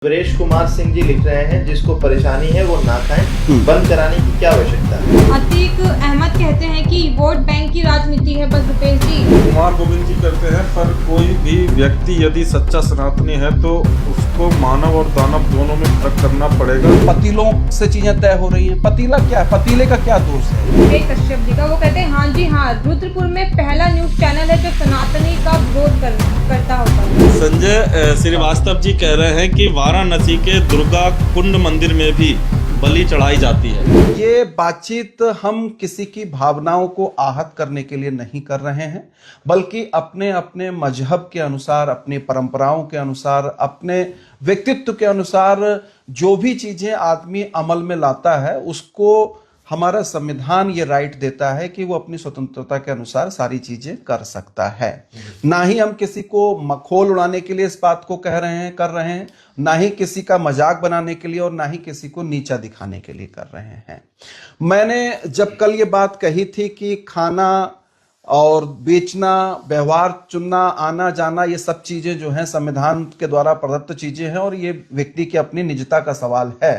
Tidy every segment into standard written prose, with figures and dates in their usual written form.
वीरेश कुमार सिंह जी लिख रहे हैं, जिसको परेशानी है वो ना खाएं, बंद कराने की क्या आवश्यकता है। अतीक अहमद कहते हैं कि वोट बैंक की राजनीति है बस रुपेश जी। कुमार गोविंद जी कहते हैं पर कोई भी व्यक्ति यदि सच्चा सनातनी है तो उसको मानव और दानव दोनों में फर्क करना पड़ेगा। पतीलों से चीजें तय हो रही हैं। पतीला क्या है? पतीले का क्या दोष है? कश्यप जी का वो कहते हैं हाँ जी हाँ, रुद्रपुर में पहला न्यूज चैनल है जो सनातनी का विरोध करता होता है। संजय श्रीवास्तव जी कह रहे हैं कि वाराणसी के दुर्गा कुंड मंदिर में भी बलि चढ़ाई जाती है। ये बातचीत हम किसी की भावनाओं को आहत करने के लिए नहीं कर रहे हैं, बल्कि अपने अपने मजहब के अनुसार, अपनी परंपराओं के अनुसार, अपने व्यक्तित्व के अनुसार जो भी चीजें आदमी अमल में लाता है उसको हमारा संविधान ये राइट देता है कि वो अपनी स्वतंत्रता के अनुसार सारी चीजें कर सकता है। ना ही हम किसी को मखौल उड़ाने के लिए इस बात को कर रहे हैं, ना ही किसी का मजाक बनाने के लिए और ना ही किसी को नीचा दिखाने के लिए कर रहे हैं। मैंने जब कल ये बात कही थी कि खाना और बेचना, व्यवहार चुनना, आना जाना, ये सब चीजें जो हैं संविधान के द्वारा प्रदत्त चीजें हैं और ये व्यक्ति की अपनी निजता का सवाल है,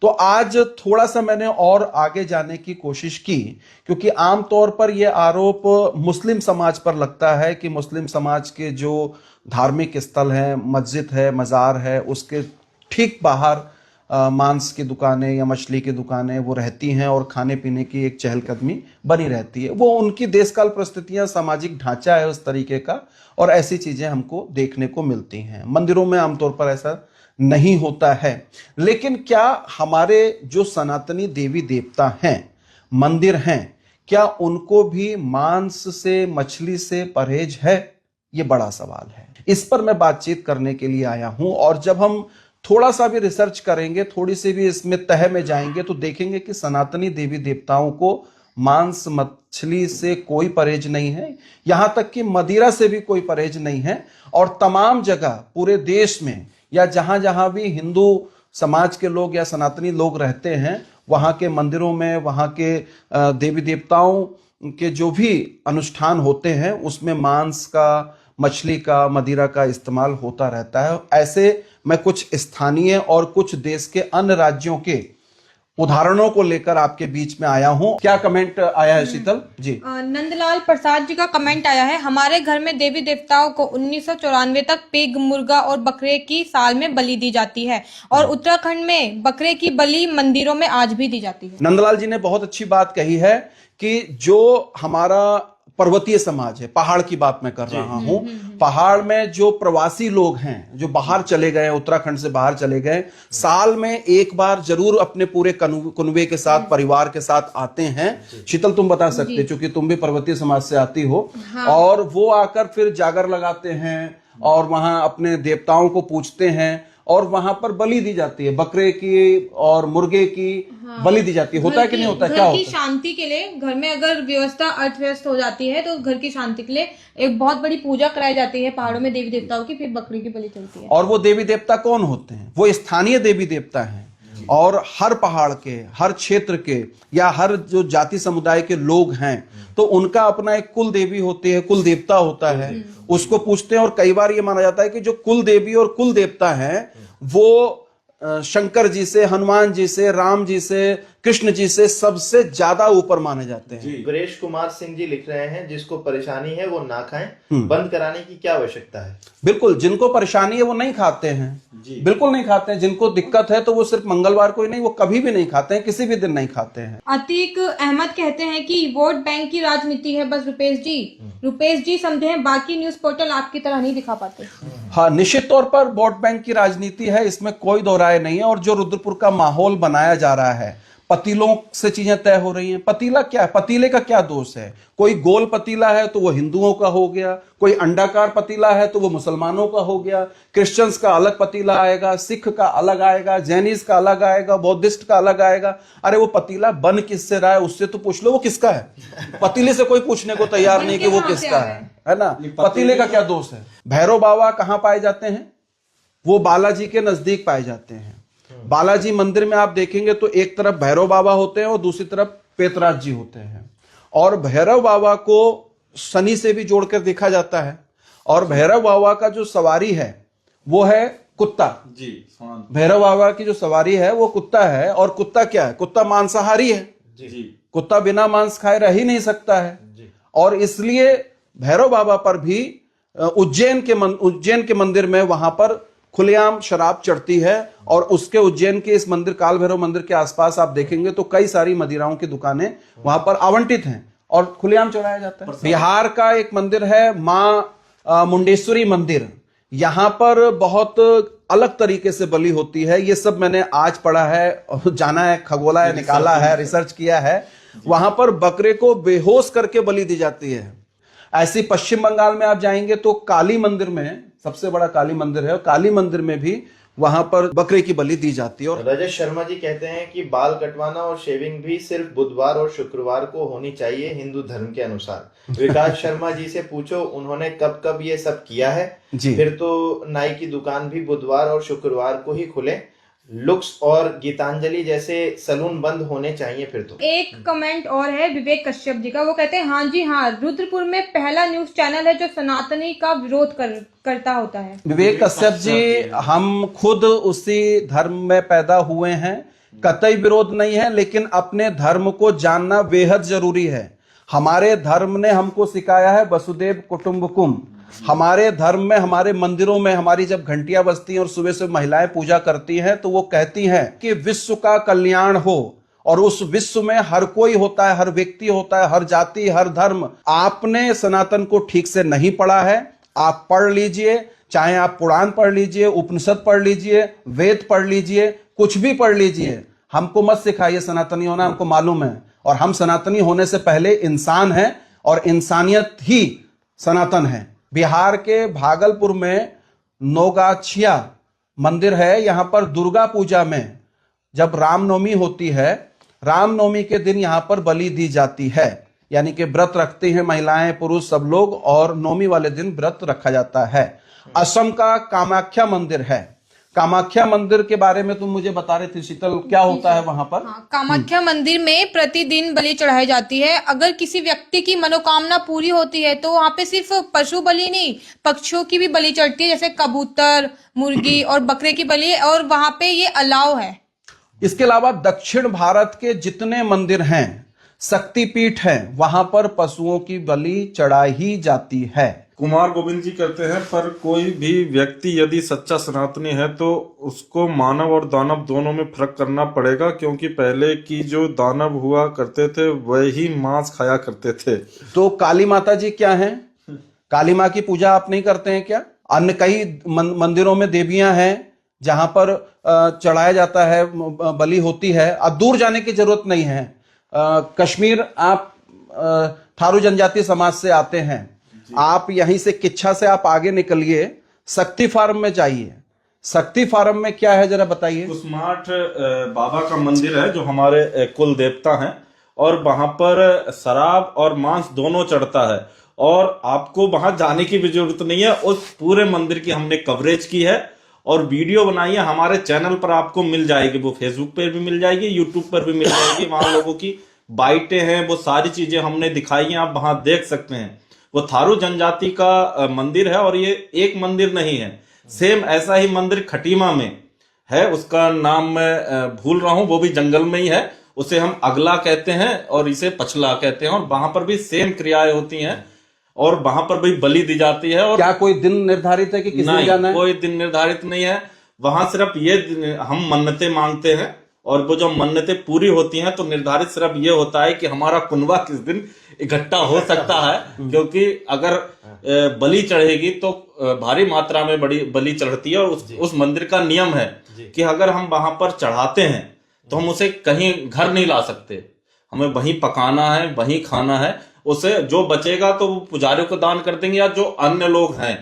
तो आज थोड़ा सा मैंने और आगे जाने की कोशिश की, क्योंकि आमतौर पर यह आरोप मुस्लिम समाज पर लगता है कि मुस्लिम समाज के जो धार्मिक स्थल हैं, मस्जिद है, मज़ार है, उसके ठीक बाहर मांस की दुकानें या मछली की दुकानें वो रहती हैं और खाने पीने की एक चहलकदमी बनी रहती है। वो उनकी देशकाल परिस्थितियां, सामाजिक ढांचा है उस तरीके का, और ऐसी चीजें हमको देखने को मिलती हैं। मंदिरों में आमतौर पर ऐसा नहीं होता है। लेकिन क्या हमारे जो सनातनी देवी देवता हैं, मंदिर हैं, क्या उनको भी मांस से, मछली से परहेज है? ये बड़ा सवाल है। इस पर मैं बातचीत करने के लिए आया हूं, और जब हम थोड़ा सा भी रिसर्च करेंगे, थोड़ी सी भी इसमें तह में जाएंगे, तो देखेंगे कि सनातनी देवी देवताओं को मांस मछली से कोई परहेज नहीं है, यहां तक कि मदिरा से भी कोई परहेज नहीं है। और तमाम जगह पूरे देश में या जहां जहां भी हिंदू समाज के लोग या सनातनी लोग रहते हैं, वहां के मंदिरों में, वहां के देवी देवताओं के जो भी अनुष्ठान होते हैं उसमें मांस का, मछली का, मदिरा का इस्तेमाल होता रहता है। ऐसे मैं कुछ स्थानीय और कुछ देश के अन्य राज्यों के उदाहरणों को लेकर आपके बीच में आया हूं। क्या कमेंट आया है शीतल जी? नंदलाल प्रसाद जी का कमेंट आया है, हमारे घर में देवी देवताओं को 1994 तक पिग, मुर्गा और बकरे की साल में बलि दी जाती है, और उत्तराखंड में बकरे की बलि मंदिरों में आज भी दी जाती है। नंदलाल जी ने बहुत अच्छी बात कही है कि जो हमारा पर्वतीय समाज है, पहाड़ की बात मैं कर रहा हूं, पहाड़ में जो प्रवासी लोग हैं, जो बाहर चले गए, उत्तराखंड से बाहर चले गए, साल में एक बार जरूर अपने पूरे कुनबे के साथ, परिवार के साथ आते हैं। शीतल तुम बता सकते, क्योंकि तुम भी पर्वतीय समाज से आती हो। हाँ। और वो आकर फिर जागर लगाते हैं और वहां अपने देवताओं को पूजते हैं, और वहां पर बलि दी जाती है, बकरे की और मुर्गे की। हाँ। बलि दी जाती है। होता है कि नहीं होता? क्या होता है? शांति के लिए घर में अगर व्यवस्था अर्थव्यस्त हो जाती है तो घर की शांति के लिए एक बहुत बड़ी पूजा कराई जाती है पहाड़ों में देवी देवताओं की, फिर बकरी की बलि चलती है। और वो देवी देवता कौन होते हैं? वो स्थानीय देवी देवता हैं, और हर पहाड़ के, हर क्षेत्र के या हर जो जाति समुदाय के लोग हैं, तो उनका अपना एक कुल देवी होती है, कुल देवता होता है, उसको पूछते हैं। और कई बार ये माना जाता है कि जो कुल देवी और कुल देवता हैं वो शंकर जी से, हनुमान जी से, राम जी से, कृष्ण जी से सबसे ज्यादा ऊपर माने जाते हैं। वीरेश कुमार सिंह जी लिख रहे हैं, जिसको परेशानी है वो ना खाएं, बंद कराने की क्या आवश्यकता है। बिल्कुल, जिनको परेशानी है वो नहीं खाते हैं, बिल्कुल नहीं खाते हैं। जिनको दिक्कत है तो वो सिर्फ मंगलवार को ही नहीं, वो कभी भी नहीं खाते हैं, किसी भी दिन नहीं खाते हैं। अतीक अहमद कहते हैं कि वोट बैंक की राजनीति है बस रुपेश जी। रुपेश जी समझे हैं, बाकी न्यूज पोर्टल आपकी तरह नहीं दिखा पाते। हाँ, निश्चित तौर पर वोट बैंक की राजनीति है, इसमें कोई दो राय नहीं है। और जो रुद्रपुर का माहौल बनाया जा रहा है, पतीलों से चीजें तय हो रही हैं। पतीला क्या है? पतीले का क्या दोष है? कोई गोल पतीला है तो वो हिंदुओं का हो गया, कोई अंडाकार पतीला है तो वो मुसलमानों का हो गया, क्रिश्चियंस का अलग पतीला आएगा, सिख का अलग आएगा, जैनिस का अलग आएगा, बौद्धिस्ट का अलग आएगा। अरे वो पतीला बन किससे रहा है उससे तो पूछ लो वो किसका है। पतीले से कोई पूछने को तैयार नहीं कि वो किसका है ना? पतीले का क्या दोष है? भैरव बाबा कहां पाए जाते हैं? वो बालाजी के नजदीक पाए जाते हैं। बालाजी मंदिर में आप देखेंगे तो एक तरफ भैरव बाबा होते हैं और दूसरी तरफ पेतराज जी होते हैं। और भैरव बाबा को शनि से भी जोड़कर देखा जाता है। और भैरव बाबा का जो सवारी है वो है कुत्ता। जी स्वान। भैरव बाबा की जो सवारी है वो कुत्ता है, और कुत्ता क्या है? कुत्ता मांसाहारी है। जी कुत्ता बिना मांस खाए रह ही नहीं सकता है। और इसलिए भैरव बाबा पर भी उज्जैन के मंदिर में वहां पर खुलेआम शराब चढ़ती है। और उसके उज्जैन के इस मंदिर, काल भैरव मंदिर के आसपास आप देखेंगे तो कई सारी मदिराओं की दुकानें वहां पर आवंटित हैं और खुलेआम चढ़ाया जाता है। बिहार का एक मंदिर है मां मुंडेश्वरी मंदिर, यहां पर बहुत अलग तरीके से बलि होती है। ये सब मैंने आज पढ़ा है, जाना है, खगोला है, निकाला है, रिसर्च किया है। वहां पर बकरे को बेहोश करके बलि दी जाती है। ऐसी पश्चिम बंगाल में आप जाएंगे तो काली मंदिर में, सबसे बड़ा काली मंदिर है, और काली मंदिर में भी वहां पर बकरे की बलि दी जाती है। और रजत शर्मा जी कहते हैं कि बाल कटवाना और शेविंग भी सिर्फ बुधवार और शुक्रवार को होनी चाहिए हिंदू धर्म के अनुसार। विकास शर्मा जी से पूछो उन्होंने कब कब ये सब किया है जी। फिर तो नाई की दुकान भी बुधवार और शुक्रवार को ही खुले। लुक्स और गीतांजलि जैसे सलून बंद होने चाहिए फिर तो। एक कमेंट और है विवेक कश्यप जी का, वो कहते हैं हाँ जी हाँ, रुद्रपुर में पहला न्यूज चैनल है जो सनातनी का विरोध करता होता है। विवेक कश्यप जी, हम खुद उसी धर्म में पैदा हुए हैं, कतई विरोध नहीं है, लेकिन अपने धर्म को जानना बेहद जरूरी है। हमारे धर्म ने हमको सिखाया है वसुदेव कुटुंबकम। हमारे धर्म में, हमारे मंदिरों में हमारी जब घंटियां बजती हैं और सुबह से महिलाएं पूजा करती हैं तो वो कहती हैं कि विश्व का कल्याण हो, और उस विश्व में हर कोई होता है, हर व्यक्ति होता है, हर जाति, हर धर्म। आपने सनातन को ठीक से नहीं पढ़ा है, आप पढ़ लीजिए, चाहे आप पुराण पढ़ लीजिए, उपनिषद पढ़ लीजिए, वेद पढ़ लीजिए, कुछ भी पढ़ लीजिए। हमको मत सिखाइए सनातनी होना, हमको मालूम है। और हम सनातनी होने से पहले इंसान हैं, और इंसानियत ही सनातन है। बिहार के भागलपुर में नौगाछिया मंदिर है। यहां पर दुर्गा पूजा में जब रामनवमी होती है, रामनवमी के दिन यहां पर बलि दी जाती है, यानी कि व्रत रखती हैं महिलाएं, पुरुष सब लोग, और नवमी वाले दिन व्रत रखा जाता है। असम का कामाख्या मंदिर है। कामाख्या मंदिर के बारे में तुम मुझे बता रहे थे शीतल, क्या होता है वहां पर? हाँ, कामाख्या मंदिर में प्रतिदिन बलि चढ़ाई जाती है। अगर किसी व्यक्ति की मनोकामना पूरी होती है तो वहाँ पे सिर्फ पशु बलि नहीं, पक्षियों की भी बलि चढ़ती है, जैसे कबूतर, मुर्गी और बकरे की बलि, और वहाँ पे ये अलाउ है। इसके अलावा दक्षिण भारत के जितने मंदिर हैं, शक्तिपीठ हैं, वहां पर पशुओं की बलि चढ़ाई जाती है। कुमार गोविंद जी कहते हैं पर कोई भी व्यक्ति यदि सच्चा सनातनी है तो उसको मानव और दानव दोनों में फर्क करना पड़ेगा, क्योंकि पहले की जो दानव हुआ करते थे वही मांस खाया करते थे। तो काली माता जी क्या हैं? काली माँ की पूजा आप नहीं करते हैं क्या? अन्य कई मंदिरों में देवियां हैं जहां पर चढ़ाया जाता है, बलि होती है। अब दूर जाने की जरूरत नहीं है। कश्मीर, आप थारू जनजाति समाज से आते हैं, आप यहीं से किच्छा से आप आगे निकलिए, शक्ति फार्म में जाइए। शक्ति फार्म में क्या है जरा बताइए। कुसमाठ बाबा का मंदिर है जो हमारे कुल देवता हैं, और वहां पर शराब और मांस दोनों चढ़ता है, और आपको वहां जाने की भी जरूरत नहीं है। उस पूरे मंदिर की हमने कवरेज की है और वीडियो बनाई है, हमारे चैनल पर आपको मिल जाएगी। वो फेसबुक पर भी मिल जाएगी, यूट्यूब पर भी मिल जाएगी। वहां लोगों की बाइटें हैं, वो सारी चीजें हमने दिखाई हैं, आप वहां देख सकते हैं। वो थारू जनजाति का मंदिर है, और ये एक मंदिर नहीं है, सेम ऐसा ही मंदिर खटीमा में है, उसका नाम मैं भूल रहा हूं, वो भी जंगल में ही है। उसे हम अगला कहते हैं और इसे पछला कहते हैं, और वहां पर भी सेम क्रियाएं होती हैं, और वहां पर भी बलि दी जाती है। और क्या कोई दिन निर्धारित है कि किस दिन जाना है? कोई दिन निर्धारित नहीं है। वहां सिर्फ ये हम मन्नतें मांगते हैं, और वो जो मन्नतें पूरी होती हैं तो निर्धारित सिर्फ ये होता है कि हमारा कुनबा किस दिन इकट्ठा हो सकता है, क्योंकि अगर बलि चढ़ेगी तो भारी मात्रा में बड़ी बलि चढ़ती है। और उस मंदिर का नियम है कि अगर हम वहां पर चढ़ाते हैं तो हम उसे कहीं घर नहीं ला सकते, हमें वहीं पकाना है, वहीं खाना है। उसे जो बचेगा तो वो पुजारियों को दान कर देंगे, या जो अन्य लोग हैं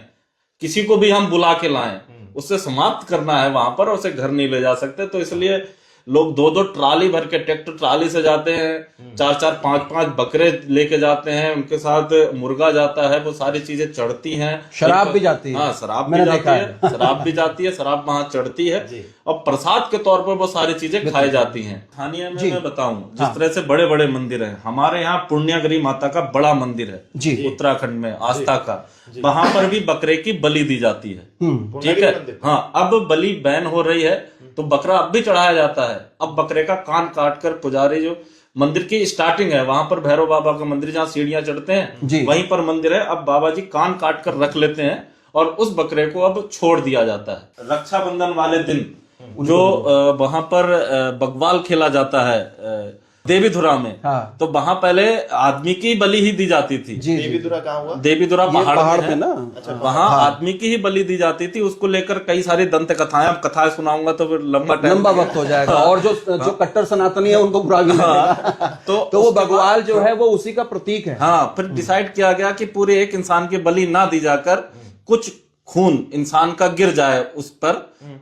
किसी को भी हम बुला के लाएं, उससे समाप्त करना है वहां पर, उसे घर नहीं ले जा सकते। तो इसलिए लोग 2-2 ट्राली भर के, ट्रैक्टर ट्राली से जाते हैं, 4-4, 5-5 बकरे लेके जाते हैं, उनके साथ मुर्गा जाता है, वो सारी चीजें चढ़ती हैं। शराब भी जाती है। हाँ, शराब भी जाती है, शराब भी जाती है, शराब वहां चढ़ती है, और प्रसाद के तौर पर वो सारी चीजें खाई जाती हैं। स्थानीय में मैं बताऊं, जिस तरह से बड़े बड़े मंदिर हैं, हमारे यहाँ पुण्यगिरी माता का बड़ा मंदिर है उत्तराखंड में, आस्था का। वहां पर भी बकरे की बलि दी जाती है। ठीक है, मंदिर। हाँ, अब बलि बैन हो रही है तो बकरा अब भी चढ़ाया जाता है। अब बकरे का कान काट कर पुजारी, जो मंदिर की स्टार्टिंग है वहां पर भैरव बाबा का मंदिर, जहाँ सीढ़ियां चढ़ते हैं वहीं पर मंदिर है, अब बाबा जी कान काट कर रख लेते हैं और उस बकरे को अब छोड़ दिया जाता है। रक्षाबंधन वाले दिन जो वहां पर बकवाल खेला जाता है देवीधुरा में, हाँ। तो वहां पहले आदमी की बलि ही दी जाती थी। देवीधुरा कहाँ हुआ? देवीधुरा पहाड़ में ना, वहां आदमी की ही बलि दी जाती थी। उसको लेकर कई सारी दंत कथाएं, अब कथाएं सुनाऊंगा तो फिर लंबा वक्त हो जाएगा। और जो कट्टर सनातनी है उनको बुरा भी लगेगा। तो वो बगवाल जो है वो उसी का प्रतीक है। हाँ, फिर डिसाइड किया गया कि पूरे एक इंसान की बलि ना दी जाकर कुछ खून इंसान का गिर जाए उस पर,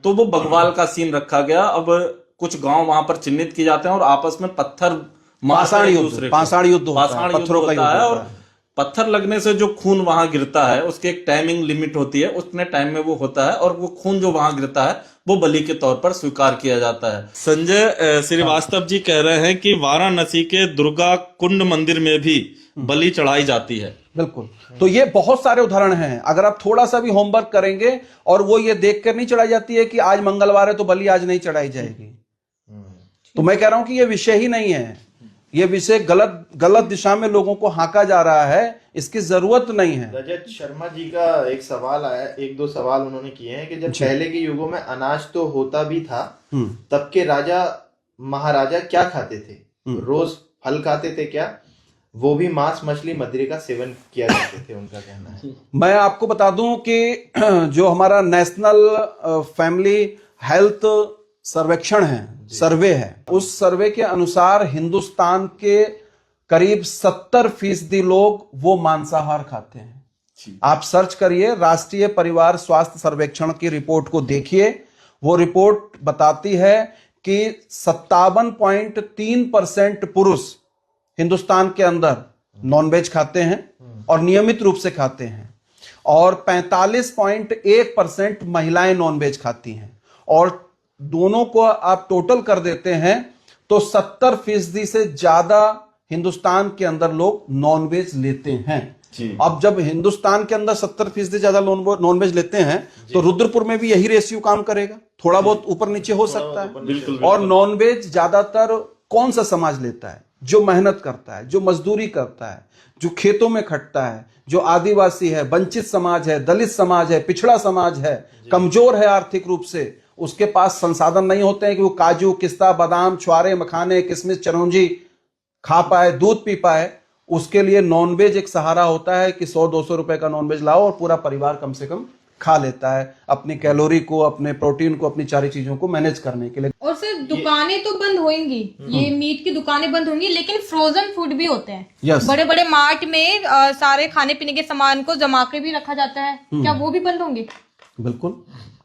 तो वो बगवाल का सीन रखा गया। अब कुछ गांव वहां पर चिन्हित किए जाते हैं और आपस में पत्थर पाषाण युद्ध होता है, पत्थरों का होता है। और पत्थर लगने से जो खून वहां गिरता है उसकी एक टाइमिंग लिमिट होती है, उतने टाइम में वो होता है और वो खून जो वहां गिरता है वो बलि के तौर पर स्वीकार किया जाता है। संजय श्रीवास्तव जी कह रहे हैं कि वाराणसी के दुर्गा कुंड मंदिर में भी बलि चढ़ाई जाती है। बिल्कुल। तो ये बहुत सारे उदाहरण हैं। अगर आप थोड़ा सा भी होमवर्क करेंगे और वो ये देखकर नहीं चढ़ाई जाती है कि आज मंगलवार है तो बलि आज नहीं चढ़ाई जाएगी। तो मैं कह रहा हूं कि ये विषय ही नहीं है, ये विषय गलत दिशा में लोगों को हांका जा रहा है, इसकी जरूरत नहीं है। रजत शर्मा जी का एक सवाल आया, एक दो सवाल उन्होंने किए हैं कि जब पहले के युगों में अनाज तो होता भी था, तब के राजा महाराजा क्या खाते थे? रोज फल खाते थे क्या? वो भी मांस मछली मदिरे का सेवन किया करते थे, उनका कहना है। मैं आपको बता दूं कि जो हमारा नेशनल फैमिली हेल्थ सर्वेक्षण है, सर्वे है, उस सर्वे के अनुसार हिंदुस्तान के करीब 70% लोग वो मांसाहार खाते हैं। आप सर्च करिए, राष्ट्रीय परिवार स्वास्थ्य सर्वेक्षण की रिपोर्ट को देखिए। वो रिपोर्ट बताती है कि 57.3% पुरुष हिंदुस्तान के अंदर नॉनवेज खाते हैं और नियमित रूप से खाते हैं, और 45.1% महिलाएं नॉनवेज खाती हैं, और दोनों को आप टोटल कर देते हैं तो 70% से ज्यादा हिंदुस्तान के अंदर लोग नॉनवेज लेते हैं। अब जब हिंदुस्तान के अंदर 70% ज्यादा नॉनवेज लेते हैं तो रुद्रपुर में भी यही रेशियो काम करेगा, थोड़ा बहुत ऊपर नीचे हो सकता है। और नॉनवेज ज्यादातर कौन सा समाज लेता है? जो मेहनत करता है, जो मजदूरी करता है, जो खेतों में खटता है, जो आदिवासी है, वंचित समाज है, दलित समाज है, पिछड़ा समाज है, कमजोर है आर्थिक रूप से, उसके पास संसाधन नहीं होते हैं कि वो काजू, किस्ता, बादाम, छुआरे, मखाने, किशमिश, चिरौंजी खा पाए, दूध पी पाए। उसके लिए नॉनवेज एक सहारा होता है कि 100-200 रुपए का नॉनवेज लाओ और पूरा परिवार कम से कम खा लेता है, अपनी कैलोरी को, अपने प्रोटीन को, अपनी सारी चीजों को मैनेज करने के लिए। और सिर्फ दुकानें तो बंद होंगी, ये मीट की दुकानें बंद होंगी, लेकिन फ्रोजन फूड भी होते हैं। Yes. बड़े बड़े मार्ट में सारे खाने पीने के सामान को जमा के भी रखा जाता है, क्या वो भी बंद होंगे? बिल्कुल,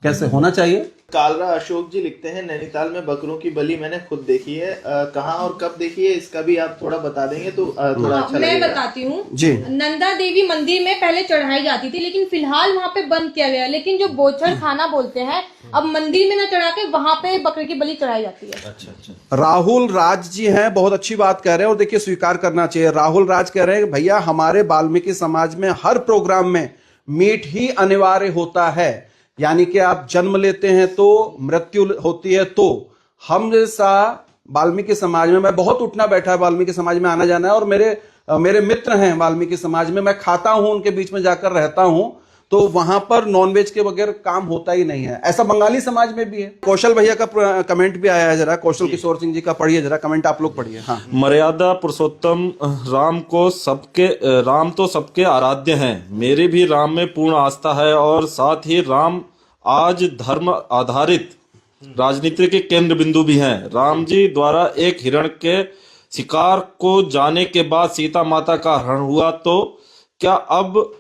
कैसे होना चाहिए। कालरा अशोक जी लिखते हैं, नैनीताल में बकरों की बलि मैंने खुद देखी है। कहाँ और कब देखी है इसका भी आप थोड़ा बता देंगे तो थोड़ा अच्छा मैं लगेगा। बताती हूँ जी। नंदा देवी मंदिर में पहले चढ़ाई जाती थी, लेकिन फिलहाल वहाँ पे बंद किया गया। लेकिन जो बोचर खाना बोलते हैं, अब मंदिर में न चढ़ा के वहाँ पे बकरे की बलि चढ़ाई जाती है। अच्छा। राहुल राज जी हैं, बहुत अच्छी बात कह रहे हैं और देखिए स्वीकार करना चाहिए। राहुल राज कह रहे हैं भैया हमारे वाल्मीकि समाज में हर प्रोग्राम में मीट ही अनिवार्य होता है, यानी कि आप जन्म लेते हैं तो मृत्यु होती है। तो हम जैसा वाल्मीकि समाज में, मैं बहुत उठना बैठा है वाल्मीकि समाज में आना जाना है, और मेरे मित्र हैं वाल्मीकि समाज में, मैं खाता हूं, उनके बीच में जाकर रहता हूं, तो वहां पर नॉनवेज के बगैर काम होता ही नहीं है। ऐसा बंगाली समाज में भी है। कौशल भैया का कमेंट भी आया है, जरा कौशल किशोर सिंह जी का पढ़िए, जरा कमेंट आप लोग पढ़िए। हाँ। मर्यादा पुरुषोत्तम राम तो सबके आराध्य हैं। मेरी भी राम में पूर्ण आस्था है और साथ ही राम आज धर्म आधारित राजनीति के केंद्र बिंदु भी हैं। राम जी द्वारा एक हिरण के शिकार को जाने के बाद सीता माता का हरण हुआ, तो क्या अब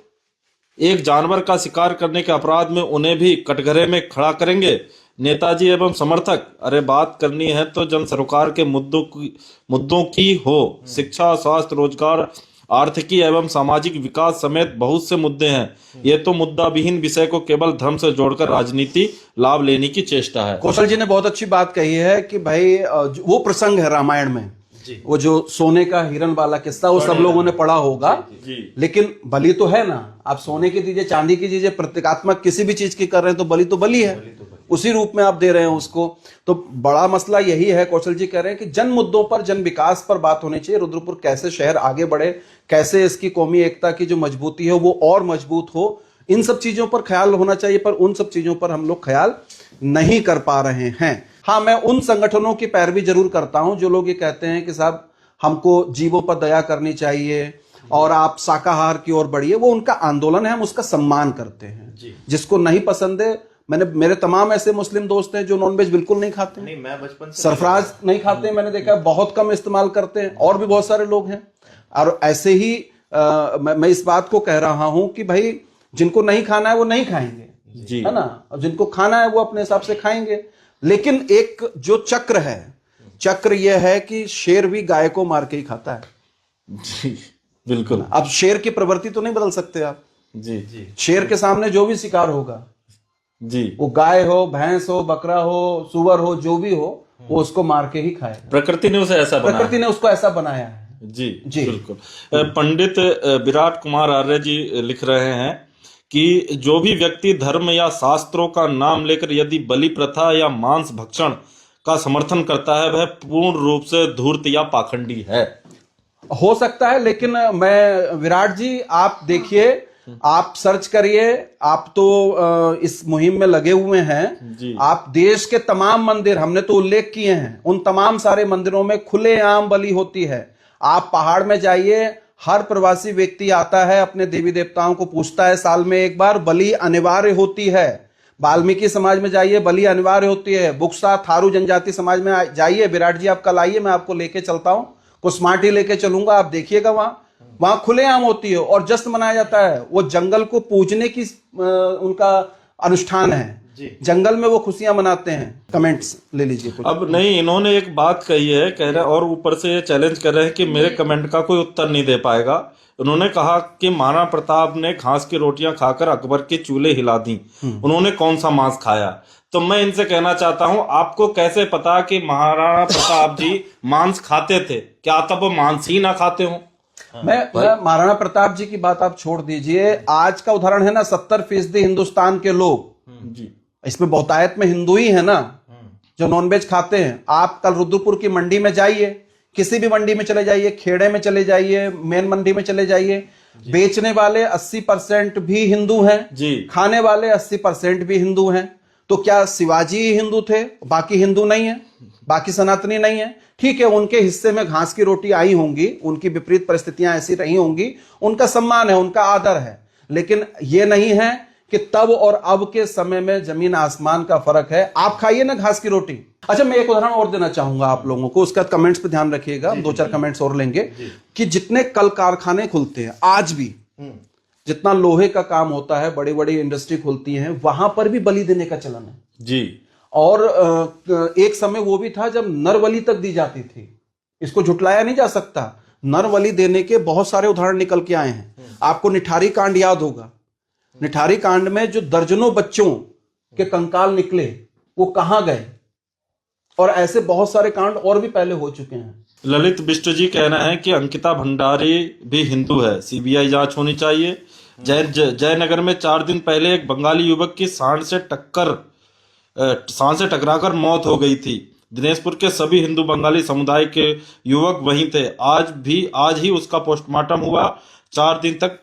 एक जानवर का शिकार करने के अपराध में उन्हें भी कटघरे में खड़ा करेंगे? नेताजी एवं समर्थक, अरे बात करनी है तो जन सरोकार के मुद्दों की हो। शिक्षा, स्वास्थ्य, रोजगार, आर्थिकी एवं सामाजिक विकास समेत बहुत से मुद्दे हैं। ये तो मुद्दा विहीन विषय को केवल धर्म से जोड़कर राजनीति लाभ लेने की चेष्टा है। कौशल जी ने बहुत अच्छी बात कही है कि भाई वो प्रसंग है रामायण में जी। वो जो सोने का हिरन वाला किस्सा, वो सब लोगों ने पढ़ा होगा। जी। लेकिन बलि तो है ना, आप सोने की दीजिए, चांदी की दीजिए, प्रतीकात्मक किसी भी चीज की कर रहे हैं तो बलि तो बलि है, उसी रूप में आप दे रहे हैं उसको। तो बड़ा मसला यही है, कौशल जी कह रहे हैं कि जन मुद्दों पर, जन विकास पर बात होनी चाहिए। रुद्रपुर कैसे शहर आगे बढ़े, कैसे इसकी कौमी एकता की जो मजबूती है वो और मजबूत हो, इन सब चीजों पर ख्याल होना चाहिए। पर उन सब चीजों पर हम लोग ख्याल नहीं कर पा रहे हैं। हाँ, मैं उन संगठनों की पैरवी जरूर करता हूं जो लोग ये कहते हैं कि साहब हमको जीवों पर दया करनी चाहिए और आप शाकाहार की ओर बढ़िए। वो उनका आंदोलन है, हम उसका सम्मान करते हैं। जिसको नहीं पसंद है, मेरे तमाम ऐसे मुस्लिम दोस्त हैं जो नॉनवेज बिल्कुल नहीं खाते हैं। नहीं, मैं बचपन से सरफराज नहीं खाते हैं, मैंने देखा है, बहुत कम इस्तेमाल करते हैं, और भी बहुत सारे लोग हैं। और ऐसे ही मैं इस बात को कह रहा हूं कि भाई जिनको नहीं खाना है वो नहीं खाएंगे, जी। है ना, और जिनको खाना है वो अपने हिसाब से खाएंगे। लेकिन एक जो चक्र है, चक्र यह है कि शेर भी गाय को मार के ही खाता है। जी बिल्कुल। अब शेर की प्रवृत्ति तो नहीं बदल सकते आप। जी शेर के सामने जो भी शिकार होगा, जी, वो गाय हो, भैंस हो, बकरा हो, सुअर हो, जो भी हो, वो उसको मार के ही खाएगा। प्रकृति ने उसे ऐसा बनाया। प्रकृति ने उसको ऐसा बनाया है। जी जी। बिल्कुल। पंडित विराट कुमार आर्य जी लिख रहे हैं कि जो भी व्यक्ति धर्म या शास्त्रों का नाम लेकर यदि बलि प्रथा या मांस भक्षण का समर्थन करता है वह पूर्ण रूप से धूर्त या पाखंडी है। हो सकता है, लेकिन मैं विराट जी, आप देखिए, आप सर्च करिए, आप तो इस मुहिम में लगे हुए हैं जी। आप देश के तमाम मंदिर, हमने तो उल्लेख किए हैं, उन तमाम सारे मंदिरों में खुलेआम बलि होती है। आप पहाड़ में जाइए, हर प्रवासी व्यक्ति आता है, अपने देवी देवताओं को पूछता है, साल में एक बार बलि अनिवार्य होती है। वाल्मीकि समाज में जाइए, बलि अनिवार्य होती है। बुक्सा थारू जनजाति समाज में जाइए, विराट जी आप कल आइए, मैं आपको लेके चलता हूं, कुस्माटी लेके चलूंगा, आप देखिएगा, वहां खुलेआम होती है और जश्न मनाया जाता है। वो जंगल को पूजने की उनका अनुष्ठान है, जंगल में वो खुशियां मनाते हैं। कमेंट्स ले लीजिए कुछ। अब नहीं, इन्होंने एक बात कही है, कह रहे और ऊपर से ये चैलेंज कर रहे हैं कि मेरे कमेंट का कोई उत्तर नहीं दे पाएगा। उन्होंने कहा कि महाराणा प्रताप ने घास की रोटियां खाकर अकबर के चूल्हे हिला दी, उन्होंने कौन सा मांस खाया? तो मैं इनसे कहना चाहता हूं, आपको कैसे पता कि महाराणा प्रताप जी मांस खाते थे? क्या तब वो मांस ही ना खाते हो? मैं महाराणा प्रताप जी की बात आप छोड़ दीजिए, आज का उदाहरण है ना, 70% हिंदुस्तान के लोग, जी, इसमें बहुतायत में हिंदू ही है ना जो नॉनवेज खाते हैं। आप कल रुद्रपुर की मंडी में जाइए, किसी भी मंडी में चले जाइए, खेड़े में चले जाइए, मेन मंडी में चले जाइए, बेचने वाले 80% भी हिंदू हैं जी, खाने वाले 80% भी हिंदू हैं। तो क्या शिवाजी ही हिंदू थे, बाकी हिंदू नहीं है, बाकी सनातनी नहीं है? ठीक है, उनके हिस्से में घास की रोटी आई होंगी, उनकी विपरीत परिस्थितियां ऐसी रही होंगी, उनका सम्मान है, उनका आदर है। लेकिन यह नहीं है कि तब और अब के समय में जमीन आसमान का फर्क है। आप खाइए ना घास की रोटी। अच्छा, मैं एक उदाहरण और देना चाहूंगा आप लोगों को, उसका कमेंट्स पे ध्यान रखिएगा, हम 2-4 कमेंट्स और लेंगे। कि जितने कल कारखाने खुलते हैं आज भी, जितना लोहे का काम होता है, बड़ी बड़ी इंडस्ट्री खुलती हैं, वहां पर भी बलि देने का चलन है जी। और एक समय वो भी था जब नरबलि तक दी जाती थी, इसको झुटलाया नहीं जा सकता। नरबलि देने के बहुत सारे उदाहरण निकल के आए हैं। आपको निठारी कांड याद होगा, निठारी कांड में जो दर्जनों बच्चों के कंकाल निकले, वो कहां गए? और ऐसे बहुत सारे कांड और भी पहले हो चुके हैं। ललित बिष्ट जी कहना है कि अंकिता भंडारी भी हिंदू है, सीबीआई जांच होनी चाहिए। जयनगर में 4 दिन पहले एक बंगाली युवक की सांड से टकराकर मौत हो गई थी। दिनेशपुर के सभी हिंदू बंगाली समुदाय के युवक वहीं थे। आज ही उसका पोस्टमार्टम हुआ। 4 दिन तक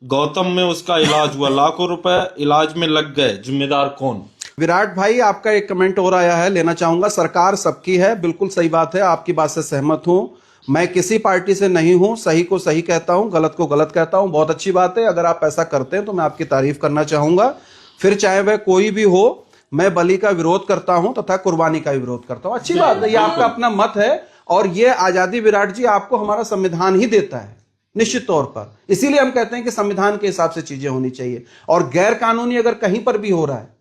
गौतम में उसका इलाज हुआ, लाखों रुपए इलाज में लग गए, जिम्मेदार कौन? विराट भाई, आपका एक कमेंट और आया है, लेना चाहूंगा। सरकार सबकी है, बिल्कुल सही बात है, आपकी बात से सहमत हूं। मैं किसी पार्टी से नहीं हूं, सही को सही कहता हूं, गलत को गलत कहता हूं। बहुत अच्छी बात है, अगर आप ऐसा करते हैं तो मैं आपकी तारीफ करना चाहूंगा। फिर चाहे वह कोई भी हो, मैं बलि का विरोध करता हूं तथा कुर्बानी का विरोध करता हूं। अच्छी बात है, ये आपका अपना मत है और ये आजादी विराट जी आपको हमारा संविधान ही देता है निश्चित तौर पर। इसीलिए हम कहते हैं कि संविधान के हिसाब से चीजें होनी चाहिए। और गैर कानूनी अगर कहीं पर भी हो रहा है,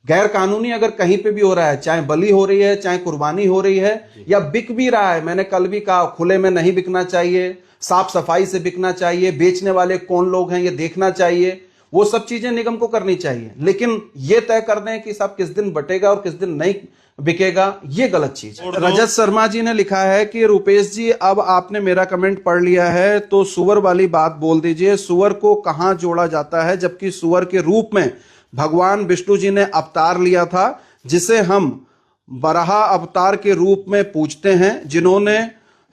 गैर कानूनी अगर कहीं पे भी हो रहा है, चाहे बलि हो रही है, चाहे कुर्बानी हो रही है, या बिक भी रहा है, मैंने कल भी कहा खुले में नहीं बिकना चाहिए, साफ सफाई से बिकना चाहिए, बेचने वाले कौन लोग हैं ये देखना चाहिए, वो सब चीजें निगम को करनी चाहिए, लेकिन ये तय कर दें कि साहब किस दिन बटेगा और किस दिन नहीं बिकेगा, ये गलत चीज है। रजत शर्मा जी ने लिखा है कि रुपेश जी, अब आपने मेरा कमेंट पढ़ लिया है तो सुअर वाली बात बोल दीजिए। सुअर को कहां जोड़ा जाता है, जबकि सुअर के रूप में भगवान विष्णु जी ने अवतार लिया था, जिसे हम बराह अवतार के रूप में पूजते हैं, जिन्होंने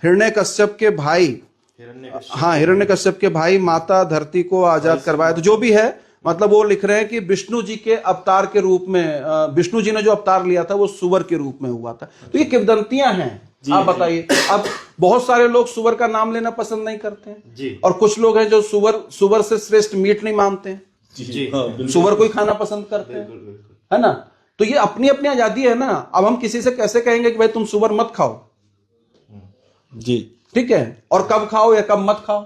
हिरण्यकश्यप के भाई हिरण्यकश्यप के भाई माता धरती को आजाद करवाया। तो जो भी है, मतलब वो लिख रहे हैं कि विष्णु जी के अवतार के रूप में, विष्णु जी ने जो अवतार लिया था वो सुअर के रूप में हुआ था। तो ये किंवदंतियां हैं। आप बताइए, अब बहुत सारे लोग सुअर का नाम लेना पसंद नहीं करते हैं जी। और कुछ लोग हैं जो सुअर से श्रेष्ठ मीट नहीं मानते हैं, जी सुअर को ही खाना पसंद करते हैं, है ना। तो ये अपनी अपनी आजादी है ना। अब हम किसी से कैसे कहेंगे कि भाई तुम सुअर मत खाओ, जी ठीक है, और कब खाओ या कब मत खाओ,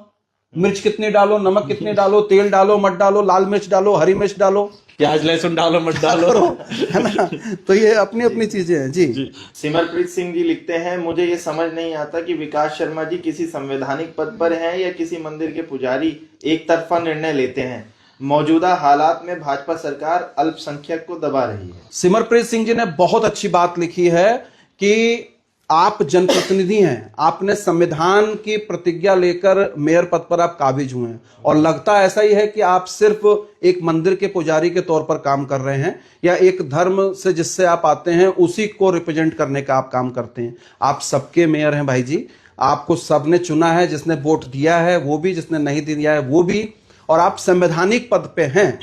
मिर्च कितनी डालो, नमक कितनी डालो, तेल डालो मत डालो, लाल मिर्च डालो, हरी मिर्च डालो, प्याज लहसुन डालो मत डालो, है ना। तो ये अपनी अपनी चीजें हैं जी। सिमरप्रीत सिंह जी लिखते हैं, मुझे ये समझ नहीं आता कि विकास शर्मा जी किसी संवैधानिक पद पर हैं या किसी मंदिर के पुजारी एक तरफा निर्णय लेते हैं। मौजूदा हालात में भाजपा सरकार अल्पसंख्यक को दबा रही है। सिमरप्रीत सिंह जी ने बहुत अच्छी बात लिखी है कि आप जनप्रतिनिधि हैं, आपने संविधान की प्रतिज्ञा लेकर मेयर पद पर आप काबिज हुए हैं, और लगता ऐसा ही है कि आप सिर्फ एक मंदिर के पुजारी के तौर पर काम कर रहे हैं या एक धर्म से जिससे आप आते हैं उसी को रिप्रेजेंट करने का आप काम करते हैं। आप सबके मेयर हैं भाई जी, आपको सबने चुना है, जिसने वोट दिया है वो भी, जिसने नहीं दिया है वो भी, और आप संवैधानिक पद पे हैं,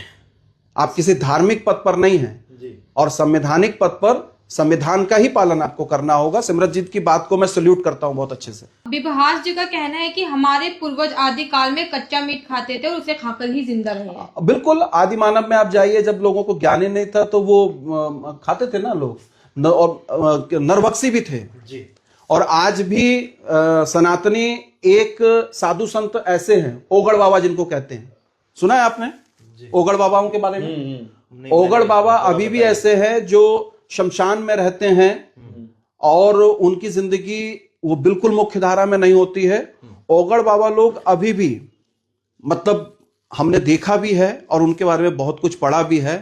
आप किसी धार्मिक पद पर नहीं हैं। और संवैधानिक पद पर संविधान का ही पालन आपको करना होगा। सिमरनजीत की बात को मैं सल्यूट करता हूं बहुत अच्छे से। विभास जी का कहना है कि हमारे पूर्वज आदि काल में कच्चा मीट खाते थे और उसे खाकर ही जिंदा रहे। बिल्कुल, आदि मानव में आप जाइए, जब लोगों को ज्ञान ही नहीं था तो वो खाते थे ना लोग, और नरभक्षी भी थे जी। और आज भी सनातनी एक साधु संत ऐसे हैं, ओगड़ बाबा जिनको कहते हैं, सुना है आपने ओगड़ बाबाओं के बारे में? ओगड़ बाबा अभी भी ऐसे हैं जो शमशान में रहते हैं और उनकी जिंदगी वो बिल्कुल मुख्य धारा में नहीं होती है। ओगड़ बाबा लोग अभी भी, मतलब हमने देखा भी है और उनके बारे में बहुत कुछ पढ़ा भी है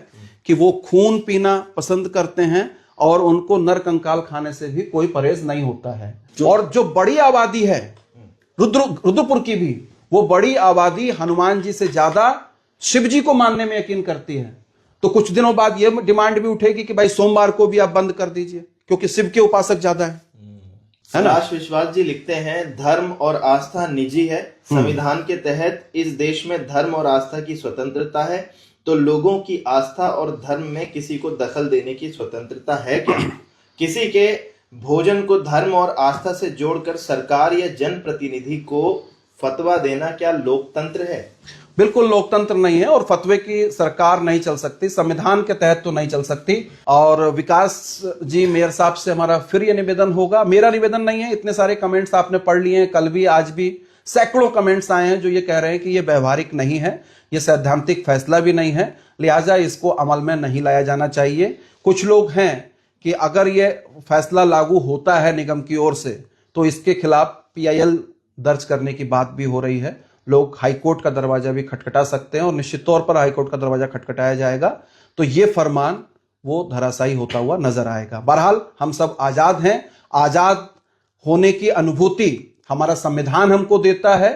कि वो खून पीना पसंद करते हैं और उनको नर कंकाल खाने से भी कोई परहेज नहीं होता है। और जो बड़ी आबादी है रुद्रपुर की भी, वो बड़ी आबादी हनुमान जी से ज्यादा शिव जी को मानने में यकीन करती है। तो कुछ दिनों बाद ये डिमांड भी उठेगी कि भाई सोमवार को भी आप बंद कर दीजिए, क्योंकि शिव के उपासक ज्यादा है ना। विश्वास जी लिखते हैं, धर्म और आस्था निजी है, संविधान के तहत इस देश में धर्म और आस्था की स्वतंत्रता है, तो लोगों की आस्था और धर्म में किसी को दखल देने की स्वतंत्रता है क्या? किसी के भोजन को धर्म और आस्था से जोड़कर सरकार या जनप्रतिनिधि को फतवा देना क्या लोकतंत्र है? बिल्कुल लोकतंत्र नहीं है, और फतवे की सरकार नहीं चल सकती, संविधान के तहत तो नहीं चल सकती। और विकास जी मेयर साहब से हमारा फिर ये निवेदन होगा, मेरा निवेदन नहीं है, इतने सारे कमेंट्स आपने पढ़ लिए हैं, कल भी आज भी सैकड़ों कमेंट्स आए हैं जो ये कह रहे हैं कि ये व्यवहारिक नहीं है, ये सैद्धांतिक फैसला भी नहीं है, लिहाजा इसको अमल में नहीं लाया जाना चाहिए। कुछ लोग हैं कि अगर ये फैसला लागू होता है निगम की ओर से तो इसके खिलाफ PIL दर्ज करने की बात भी हो रही है। लोग हाईकोर्ट का दरवाजा भी खटखटा सकते हैं और निश्चित तौर पर हाईकोर्ट का दरवाजा खटखटाया जाएगा तो ये फरमान वो धराशायी होता हुआ नजर आएगा। बहरहाल हम सब आजाद हैं, आजाद होने की अनुभूति हमारा संविधान हमको देता है,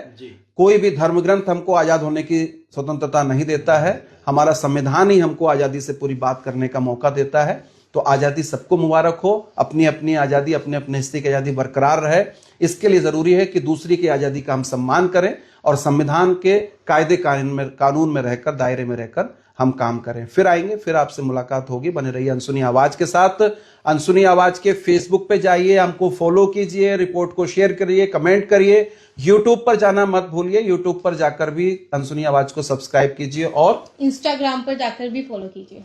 कोई भी धर्म ग्रंथ हमको आजाद होने की स्वतंत्रता नहीं देता है, हमारा संविधान ही हमको आजादी से पूरी बात करने का मौका देता है। तो आजादी सबको मुबारक हो, अपनी अपनी आजादी, अपने अपने हिस्से की आजादी बरकरार रहे। इसके लिए जरूरी है कि दूसरी की आजादी का हम सम्मान करें और संविधान के कायदे कानून में रहकर, दायरे में रहकर हम काम करें। फिर आएंगे, फिर आपसे मुलाकात होगी। बने रहिए अनसुनी आवाज के साथ। अनसुनी आवाज के फेसबुक पे जाइए, हमको फॉलो कीजिए, रिपोर्ट को शेयर करिए, कमेंट करिए। यूट्यूब पर जाना मत भूलिए, यूट्यूब पर जाकर भी अनसुनी आवाज को सब्सक्राइब कीजिए और इंस्टाग्राम पर जाकर भी फॉलो कीजिए।